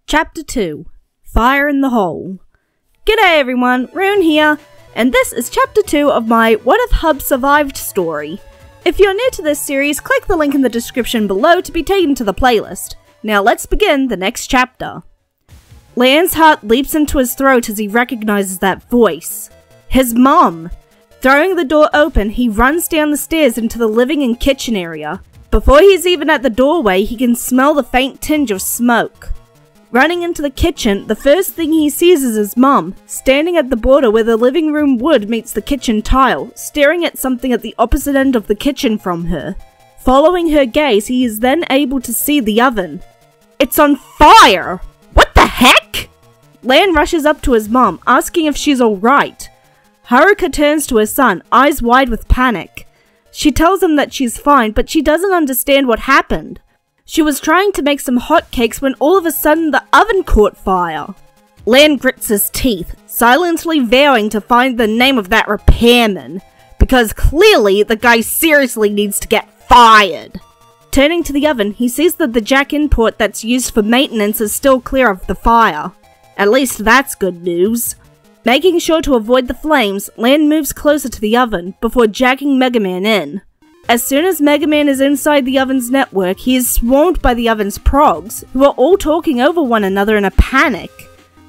Chapter 2 Fire in the Hole. G'day everyone, Rune here, and this is Chapter 2 of my What If Hub Survived story. If you're new to this series, click the link in the description below to be taken to the playlist. Now let's begin the next chapter. Lan's heart leaps into his throat as he recognizes that voice. His mom! Throwing the door open, he runs down the stairs into the living and kitchen area. Before he's even at the doorway, he can smell the faint tinge of smoke. Running into the kitchen, the first thing he sees is his mum, standing at the border where the living room wood meets the kitchen tile, staring at something at the opposite end of the kitchen from her. Following her gaze, he is then able to see the oven. It's on fire! What the heck? Lan rushes up to his mom, asking if she's alright. Haruka turns to her son, eyes wide with panic. She tells him that she's fine, but she doesn't understand what happened. She was trying to make some hotcakes when all of a sudden the oven caught fire. Lan grits his teeth, silently vowing to find the name of that repairman, because clearly the guy seriously needs to get fired. Turning to the oven, he sees that the jack input that's used for maintenance is still clear of the fire. At least that's good news. Making sure to avoid the flames, Lan moves closer to the oven before jacking Mega Man in. As soon as Mega Man is inside the oven's network, he is swarmed by the oven's progs, who are all talking over one another in a panic.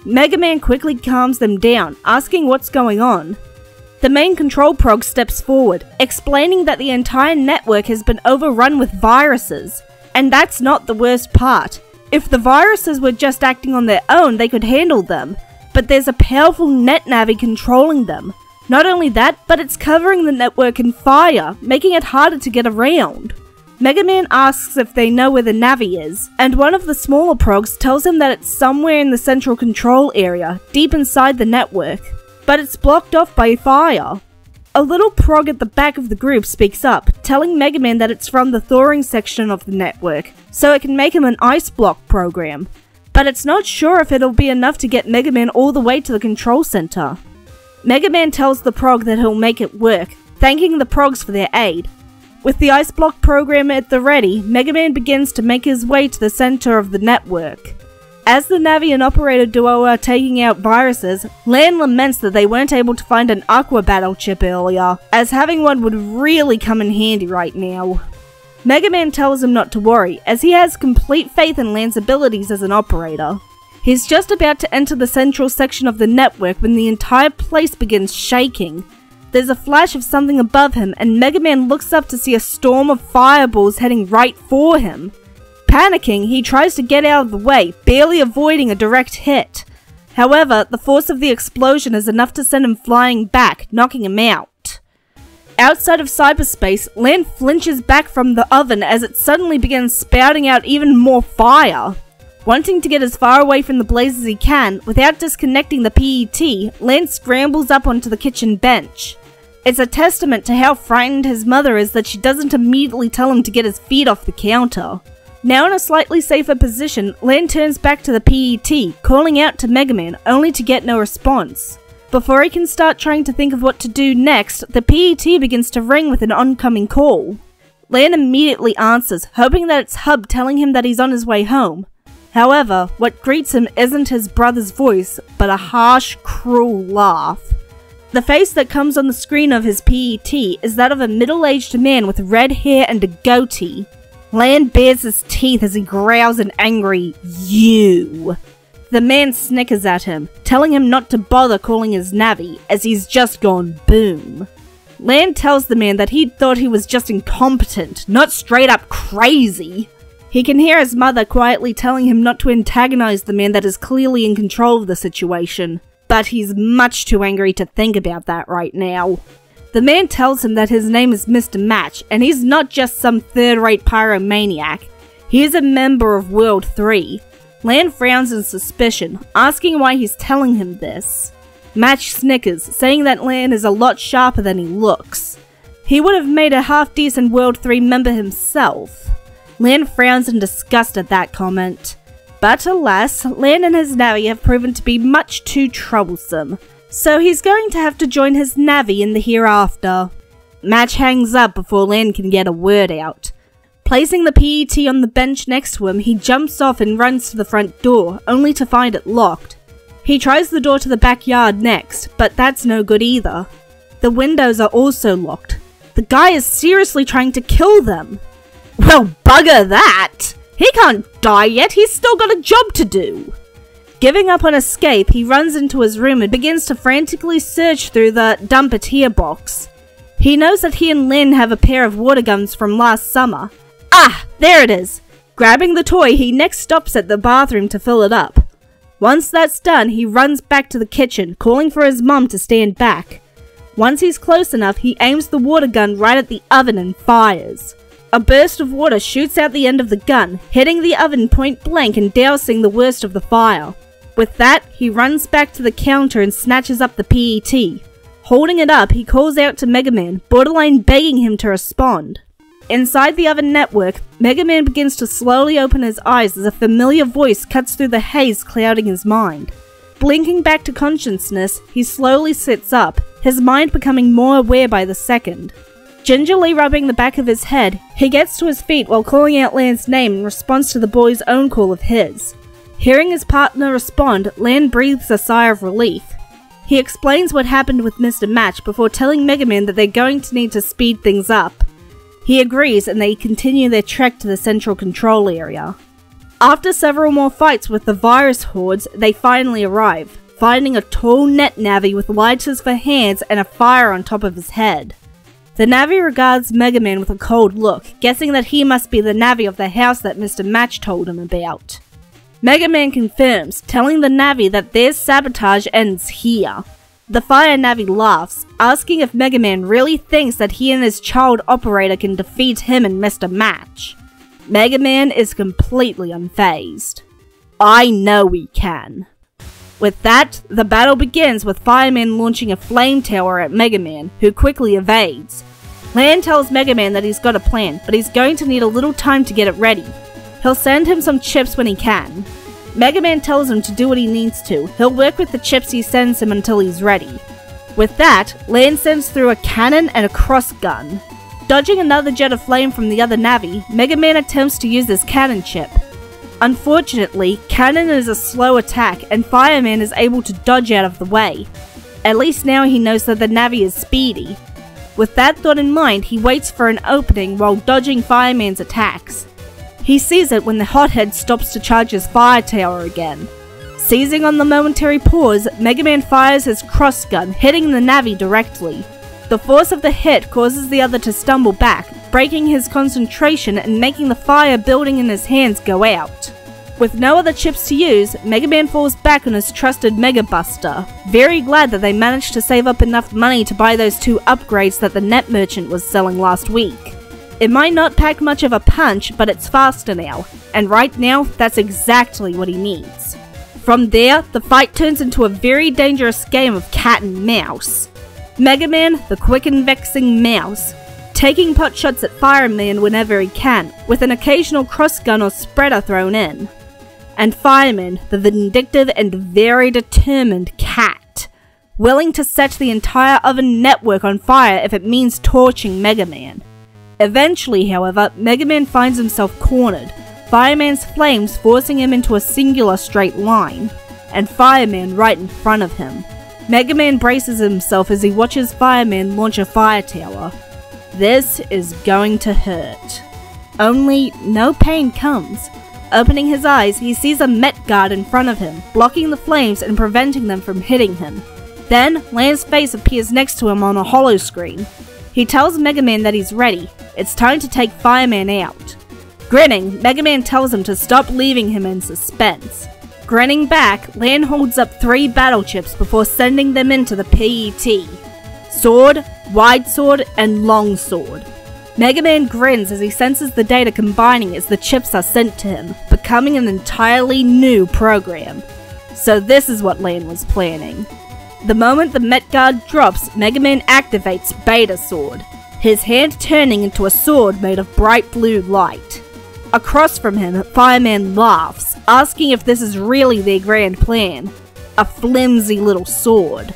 Mega Man quickly calms them down, asking what's going on. The main control prog steps forward, explaining that the entire network has been overrun with viruses. And that's not the worst part. If the viruses were just acting on their own, they could handle them. But there's a powerful NetNavi controlling them. Not only that, but it's covering the network in fire, making it harder to get around. Mega Man asks if they know where the Navi is, and one of the smaller progs tells him that it's somewhere in the central control area, deep inside the network, but it's blocked off by fire. A little prog at the back of the group speaks up, telling Mega Man that it's from the thawing section of the network, so it can make him an ice block program. But it's not sure if it'll be enough to get Mega Man all the way to the control center. Mega Man tells the prog that he'll make it work, thanking the progs for their aid. With the ice block program at the ready, Mega Man begins to make his way to the center of the network. As the Navi and operator duo are taking out viruses, Lan laments that they weren't able to find an Aqua Battle chip earlier, as having one would really come in handy right now. Mega Man tells him not to worry, as he has complete faith in Lan's abilities as an operator. He's just about to enter the central section of the network when the entire place begins shaking. There's a flash of something above him, and Mega Man looks up to see a storm of fireballs heading right for him. Panicking, he tries to get out of the way, barely avoiding a direct hit. However, the force of the explosion is enough to send him flying back, knocking him out. Outside of cyberspace, Lan flinches back from the oven as it suddenly begins spouting out even more fire. Wanting to get as far away from the blaze as he can, without disconnecting the PET, Lan scrambles up onto the kitchen bench. It's a testament to how frightened his mother is that she doesn't immediately tell him to get his feet off the counter. Now in a slightly safer position, Lan turns back to the PET, calling out to Mega Man, only to get no response. Before he can start trying to think of what to do next, the PET begins to ring with an oncoming call. Lan immediately answers, hoping that it's Hub telling him that he's on his way home. However, what greets him isn't his brother's voice, but a harsh, cruel laugh. The face that comes on the screen of his PET is that of a middle-aged man with red hair and a goatee. Lan bares his teeth as he growls an angry, "You." The man snickers at him, telling him not to bother calling his Navi, as he's just gone boom. Lan tells the man that he thought he was just incompetent, not straight up crazy. He can hear his mother quietly telling him not to antagonize the man that is clearly in control of the situation, but he's much too angry to think about that right now. The man tells him that his name is Mr. Match, and he's not just some third-rate pyromaniac. He is a member of World 3. Lan frowns in suspicion, asking why he's telling him this. Match snickers, saying that Lan is a lot sharper than he looks. He would have made a half-decent World 3 member himself. Lan frowns in disgust at that comment. But alas, Lan and his Navi have proven to be much too troublesome, so he's going to have to join his Navi in the hereafter. Match hangs up before Lan can get a word out. Placing the PET on the bench next to him, he jumps off and runs to the front door, only to find it locked. He tries the door to the backyard next, but that's no good either. The windows are also locked. The guy is seriously trying to kill them. Well, bugger that! He can't die yet, he's still got a job to do! Giving up on escape, he runs into his room and begins to frantically search through the dump it here box. He knows that he and Len have a pair of water guns from last summer. Ah, there it is! Grabbing the toy, he next stops at the bathroom to fill it up. Once that's done, he runs back to the kitchen, calling for his mum to stand back. Once he's close enough, he aims the water gun right at the oven and fires. A burst of water shoots out the end of the gun, hitting the oven point blank and dousing the worst of the fire. With that, he runs back to the counter and snatches up the PET. Holding it up, he calls out to Mega Man, borderline begging him to respond. Inside the oven network, Mega Man begins to slowly open his eyes as a familiar voice cuts through the haze clouding his mind. Blinking back to consciousness, he slowly sits up, his mind becoming more aware by the second. Gingerly rubbing the back of his head, he gets to his feet while calling out Lan's name in response to the boy's own call of his. Hearing his partner respond, Lan breathes a sigh of relief. He explains what happened with Mr. Match before telling Mega Man that they're going to need to speed things up. He agrees and they continue their trek to the central control area. After several more fights with the virus hordes, they finally arrive, finding a tall net Navi with lighters for hands and a fire on top of his head. The Navi regards Mega Man with a cold look, guessing that he must be the Navi of the house that Mr. Match told him about. Mega Man confirms, telling the Navi that their sabotage ends here. The Fire Navi laughs, asking if Mega Man really thinks that he and his child operator can defeat him and Mr. Match. Mega Man is completely unfazed. I know we can. With that, the battle begins with Fireman launching a flame tower at Mega Man, who quickly evades. Lan tells Mega Man that he's got a plan, but he's going to need a little time to get it ready. He'll send him some chips when he can. Mega Man tells him to do what he needs to. He'll work with the chips he sends him until he's ready. With that, Lan sends through a cannon and a cross gun. Dodging another jet of flame from the other Navi, Mega Man attempts to use his cannon chip. Unfortunately, cannon is a slow attack and Fireman is able to dodge out of the way. At least now he knows that the Navi is speedy. With that thought in mind, he waits for an opening while dodging Fireman's attacks. He sees it when the hothead stops to charge his fire tower again. Seizing on the momentary pause, Mega Man fires his cross gun, hitting the Navi directly. The force of the hit causes the other to stumble back, breaking his concentration and making the fire building in his hands go out. With no other chips to use, Mega Man falls back on his trusted Mega Buster, very glad that they managed to save up enough money to buy those 2 upgrades that the net merchant was selling last week. It might not pack much of a punch, but it's faster now, and right now, that's exactly what he needs. From there, the fight turns into a very dangerous game of cat and mouse. Mega Man, the quick and vexing mouse, taking pot shots at Fireman whenever he can, with an occasional cross gun or spreader thrown in. And Fireman, the vindictive and very determined cat, willing to set the entire oven network on fire if it means torching Mega Man. Eventually, however, Mega Man finds himself cornered, Fireman's flames forcing him into a singular straight line, and Fireman right in front of him. Mega Man braces himself as he watches Fireman launch a fire tower. This is going to hurt. Only no pain comes. Opening his eyes, he sees a Met guard in front of him, blocking the flames and preventing them from hitting him. Then, Lan's face appears next to him on a holo screen. He tells Mega Man that he's ready. It's time to take Fireman out. Grinning, Mega Man tells him to stop leaving him in suspense. Grinning back, Lan holds up 3 battle chips before sending them into the PET. Sword, wide sword, and long sword. Mega Man grins as he senses the data combining as the chips are sent to him, becoming an entirely new program. So this is what Lan was planning. The moment the Met Guard drops, Mega Man activates Beta Sword, his hand turning into a sword made of bright blue light. Across from him, Fireman laughs, asking if this is really their grand plan. A flimsy little sword.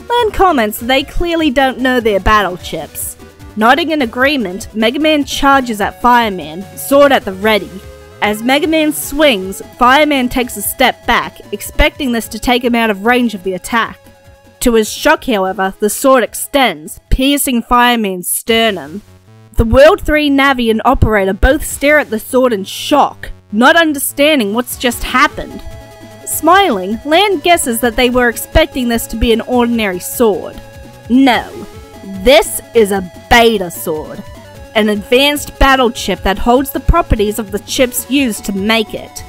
Lan comments they clearly don't know their battle chips. Nodding in agreement, Mega Man charges at Fireman, sword at the ready. As Mega Man swings, Fireman takes a step back, expecting this to take him out of range of the attack. To his shock, however, the sword extends, piercing Fireman's sternum. The World 3 Navi and operator both stare at the sword in shock, not understanding what's just happened. Smiling, Lan guesses that they were expecting this to be an ordinary sword. No, this is a Beta Sword, an advanced battle chip that holds the properties of the chips used to make it.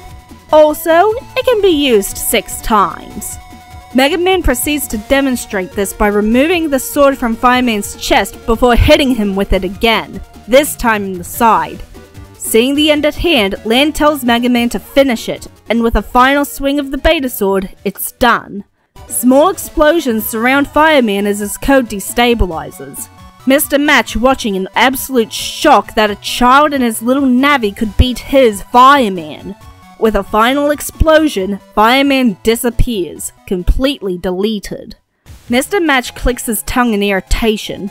Also, it can be used 6 times. Mega Man proceeds to demonstrate this by removing the sword from Fireman's chest before hitting him with it again, this time in the side. Seeing the end at hand, Lan tells Mega Man to finish it, and with a final swing of the Beta Sword, it's done. Small explosions surround Fireman as his code destabilizes. Mr. Match watching in absolute shock that a child in his little Navi could beat his Fireman. With a final explosion, Fireman disappears, completely deleted. Mr. Match clicks his tongue in irritation.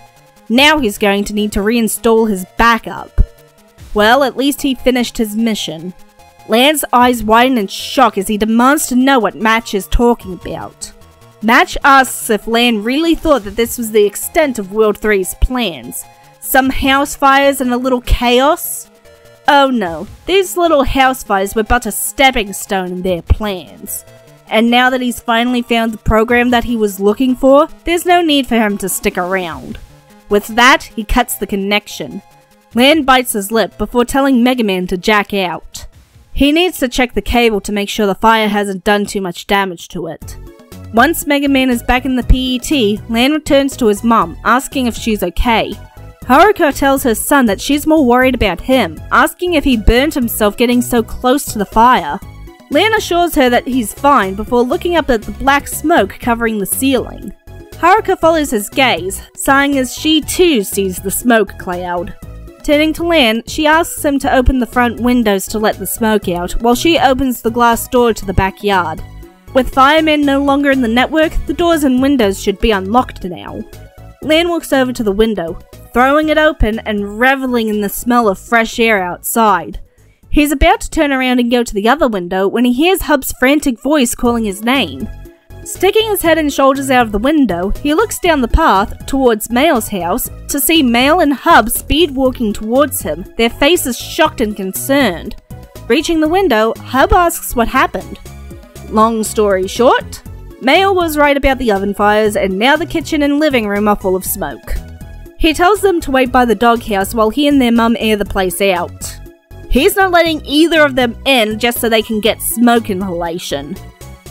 Now he's going to need to reinstall his backup. Well, at least he finished his mission. Lan's eyes widen in shock as he demands to know what Match is talking about. Match asks if Lan really thought that this was the extent of World 3's plans. Some house fires and a little chaos? Oh no, these little house fires were but a stepping stone in their plans. And now that he's finally found the program that he was looking for, there's no need for him to stick around. With that, he cuts the connection. Lan bites his lip before telling Mega Man to jack out. He needs to check the cable to make sure the fire hasn't done too much damage to it. Once Mega Man is back in the PET, Lan returns to his mom, asking if she's okay. Haruka tells her son that she's more worried about him, asking if he burned himself getting so close to the fire. Lan assures her that he's fine before looking up at the black smoke covering the ceiling. Haruka follows his gaze, sighing as she too sees the smoke cloud. Turning to Lan, she asks him to open the front windows to let the smoke out, while she opens the glass door to the backyard. With Fireman no longer in the network, the doors and windows should be unlocked now. Lan walks over to the window, throwing it open and reveling in the smell of fresh air outside. He's about to turn around and go to the other window when he hears Hub's frantic voice calling his name. Sticking his head and shoulders out of the window, he looks down the path towards Mail's house to see Mail and Hub speed walking towards him, their faces shocked and concerned. Reaching the window, Hub asks what happened. Long story short, Mail was right about the oven fires and now the kitchen and living room are full of smoke. He tells them to wait by the doghouse while he and their mum air the place out. He's not letting either of them in just so they can get smoke inhalation.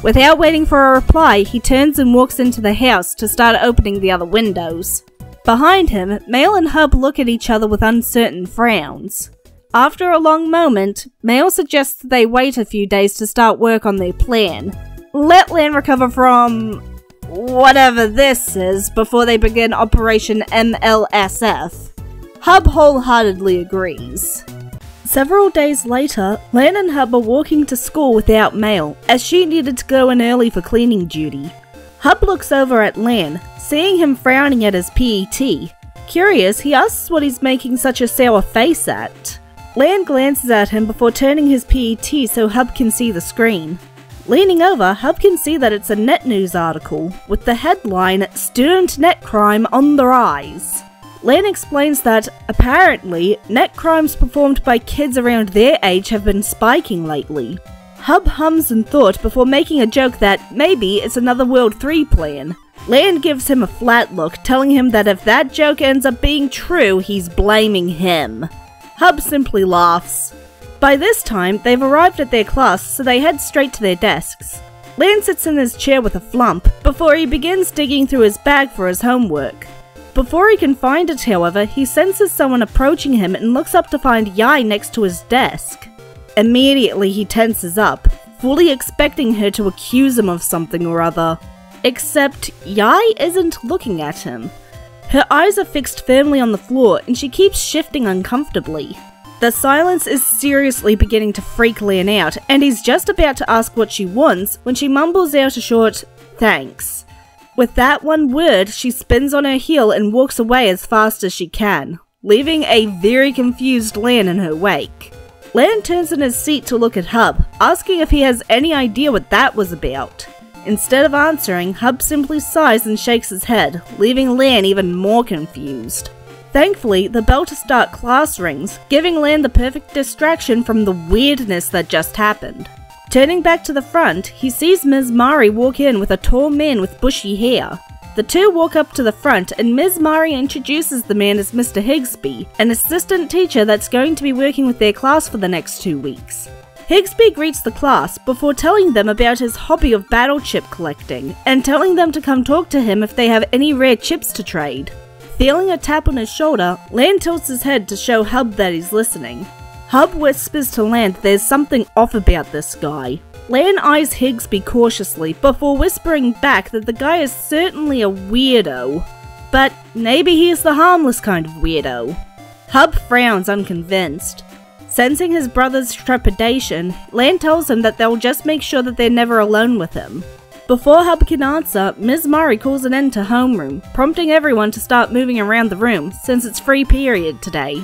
Without waiting for a reply, he turns and walks into the house to start opening the other windows. Behind him, Mail and Hub look at each other with uncertain frowns. After a long moment, Mail suggests that they wait a few days to start work on their plan. Let Lan recover from whatever this is before they begin Operation MLSF. Hub wholeheartedly agrees. Several days later, Lan and Hub are walking to school without Mail, as she needed to go in early for cleaning duty. Hub looks over at Lan, seeing him frowning at his PET. Curious, he asks what he's making such a sour face at. Lan glances at him before turning his PET so Hub can see the screen. Leaning over, Hub can see that it's a net news article, with the headline, "Student Net Crime on the Rise." Lan explains that, apparently, net crimes performed by kids around their age have been spiking lately. Hub hums in thought before making a joke that maybe it's another World 3 plan. Lan gives him a flat look, telling him that if that joke ends up being true, he's blaming him. Hub simply laughs. By this time, they've arrived at their class, so they head straight to their desks. Lan sits in his chair with a flump, before he begins digging through his bag for his homework. Before he can find it, however, he senses someone approaching him and looks up to find Yai next to his desk. Immediately he tenses up, fully expecting her to accuse him of something or other. Except, Yai isn't looking at him. Her eyes are fixed firmly on the floor and she keeps shifting uncomfortably. The silence is seriously beginning to freak Lan out, and he's just about to ask what she wants when she mumbles out a short, "Thanks." With that one word, she spins on her heel and walks away as fast as she can, leaving a very confused Lan in her wake. Lan turns in his seat to look at Hub, asking if he has any idea what that was about. Instead of answering, Hub simply sighs and shakes his head, leaving Lan even more confused. Thankfully, the bell to start class rings, giving Lan the perfect distraction from the weirdness that just happened. Turning back to the front, he sees Ms. Mari walk in with a tall man with bushy hair. The two walk up to the front and Ms. Mari introduces the man as Mr. Higsby, an assistant teacher that's going to be working with their class for the next 2 weeks. Higsby greets the class before telling them about his hobby of battle chip collecting and telling them to come talk to him if they have any rare chips to trade. Feeling a tap on his shoulder, Lan tilts his head to show Hub that he's listening. Hub whispers to Lan that there's something off about this guy. Lan eyes Higsby cautiously before whispering back that the guy is certainly a weirdo, but maybe he's the harmless kind of weirdo. Hub frowns unconvinced. Sensing his brother's trepidation, Lan tells him that they'll just make sure that they're never alone with him. Before Hub can answer, Ms. Mari calls an end to homeroom, prompting everyone to start moving around the room since it's free period today.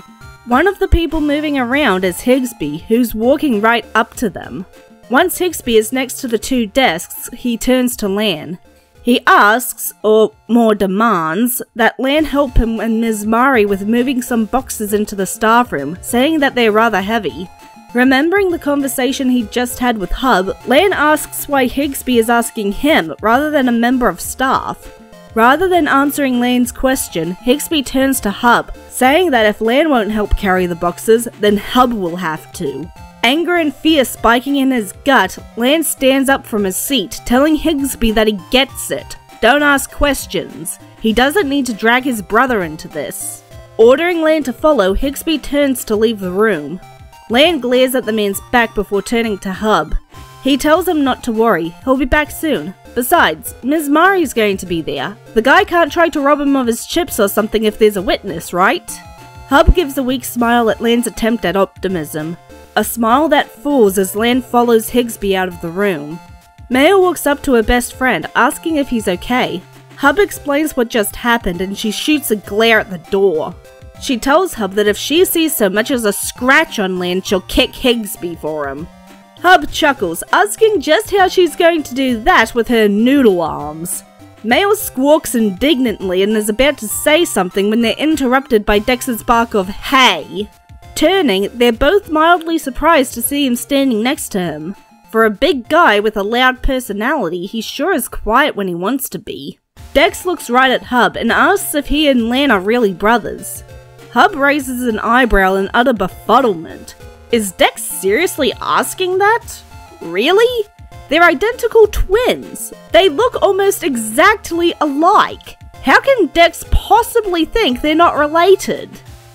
One of the people moving around is Higsby, who's walking right up to them. Once Higsby is next to the two desks, he turns to Lan. He asks, or more demands, that Lan help him and Ms. Mari with moving some boxes into the staff room, saying that they're rather heavy. Remembering the conversation he just had with Hub, Lan asks why Higsby is asking him rather than a member of staff. Rather than answering Lan's question, Higsby turns to Hub, saying that if Lan won't help carry the boxes, then Hub will have to. Anger and fear spiking in his gut, Lan stands up from his seat, telling Higsby that he gets it. Don't ask questions. He doesn't need to drag his brother into this. Ordering Lan to follow, Higsby turns to leave the room. Lan glares at the man's back before turning to Hub. He tells him not to worry, he'll be back soon. Besides, Ms. Mari's going to be there. The guy can't try to rob him of his chips or something if there's a witness, right? Hub gives a weak smile at Lan's attempt at optimism. A smile that falls as Lan follows Higsby out of the room. Maya walks up to her best friend, asking if he's okay. Hub explains what just happened and she shoots a glare at the door. She tells Hub that if she sees so much as a scratch on Lan, she'll kick Higsby for him. Hub chuckles, asking just how she's going to do that with her noodle arms. Mail squawks indignantly and is about to say something when they're interrupted by Dex's bark of "Hey!" Turning, they're both mildly surprised to see him standing next to him. For a big guy with a loud personality, he sure is quiet when he wants to be. Dex looks right at Hub and asks if he and Lan are really brothers. Hub raises an eyebrow in utter befuddlement. Is Dex seriously asking that? Really? They're identical twins. They look almost exactly alike. How can Dex possibly think they're not related?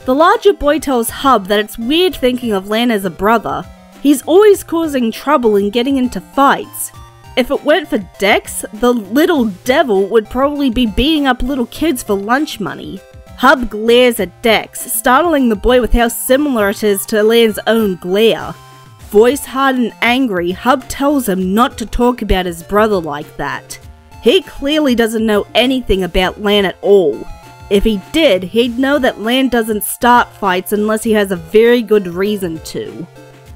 The larger boy tells Hub that it's weird thinking of Lan as a brother. He's always causing trouble and getting into fights. If it weren't for Dex, the little devil would probably be beating up little kids for lunch money. Hub glares at Dex, startling the boy with how similar it is to Lan's own glare. Voice hard and angry, Hub tells him not to talk about his brother like that. He clearly doesn't know anything about Lan at all. If he did, he'd know that Lan doesn't start fights unless he has a very good reason to.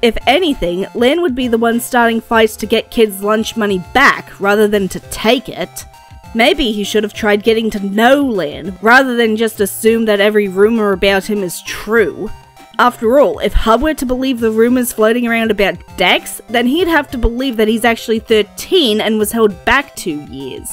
If anything, Lan would be the one starting fights to get kids' lunch money back rather than to take it. Maybe he should have tried getting to know Lan, rather than just assume that every rumor about him is true. After all, if Hub were to believe the rumors floating around about Dex, then he'd have to believe that he's actually 13 and was held back 2 years.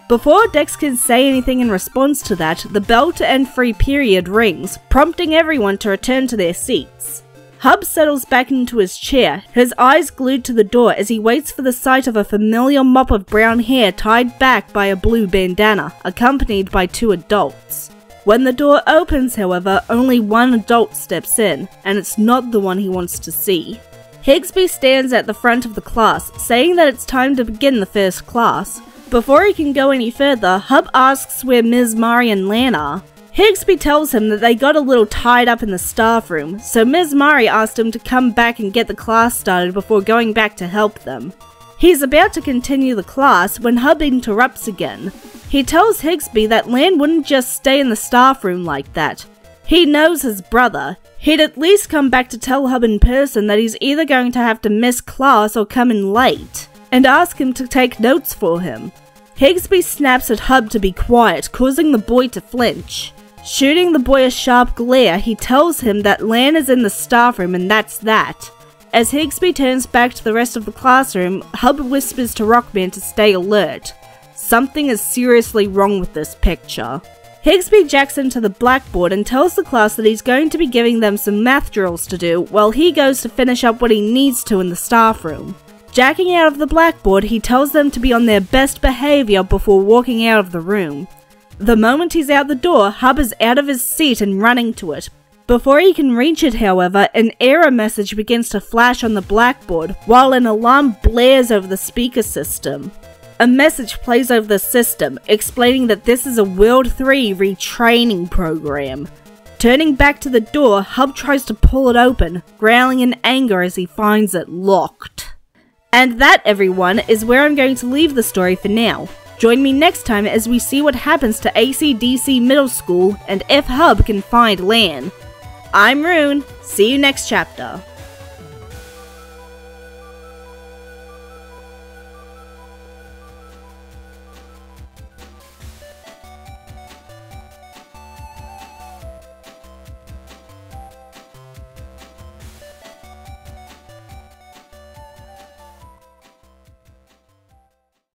Before Dex can say anything in response to that, the bell to end free period rings, prompting everyone to return to their seats. Hub settles back into his chair, his eyes glued to the door as he waits for the sight of a familiar mop of brown hair tied back by a blue bandana, accompanied by 2 adults. When the door opens, however, only one adult steps in, and it's not the one he wants to see. Higsby stands at the front of the class, saying that it's time to begin the first class. Before he can go any further, Hub asks where Ms. Mari and Lan are. Higsby tells him that they got a little tied up in the staff room, so Ms. Mari asked him to come back and get the class started before going back to help them. He's about to continue the class when Hub interrupts again. He tells Higsby that Lan wouldn't just stay in the staff room like that. He knows his brother. He'd at least come back to tell Hub in person that he's either going to have to miss class or come in late, and ask him to take notes for him. Higsby snaps at Hub to be quiet, causing the boy to flinch. Shooting the boy a sharp glare, he tells him that Lan is in the staff room and that's that. As Higsby turns back to the rest of the classroom, Hub whispers to Rockman to stay alert. Something is seriously wrong with this picture. Higsby jacks into the blackboard and tells the class that he's going to be giving them some math drills to do while he goes to finish up what he needs to in the staff room. Jacking out of the blackboard, he tells them to be on their best behavior before walking out of the room. The moment he's out the door, Hub is out of his seat and running to it. Before he can reach it, however, an error message begins to flash on the blackboard while an alarm blares over the speaker system. A message plays over the system, explaining that this is a World 3 retraining program. Turning back to the door, Hub tries to pull it open, growling in anger as he finds it locked. And that, everyone, is where I'm going to leave the story for now. Join me next time as we see what happens to AC/DC Middle School and if Hub can find Lan. I'm Rune, see you next chapter.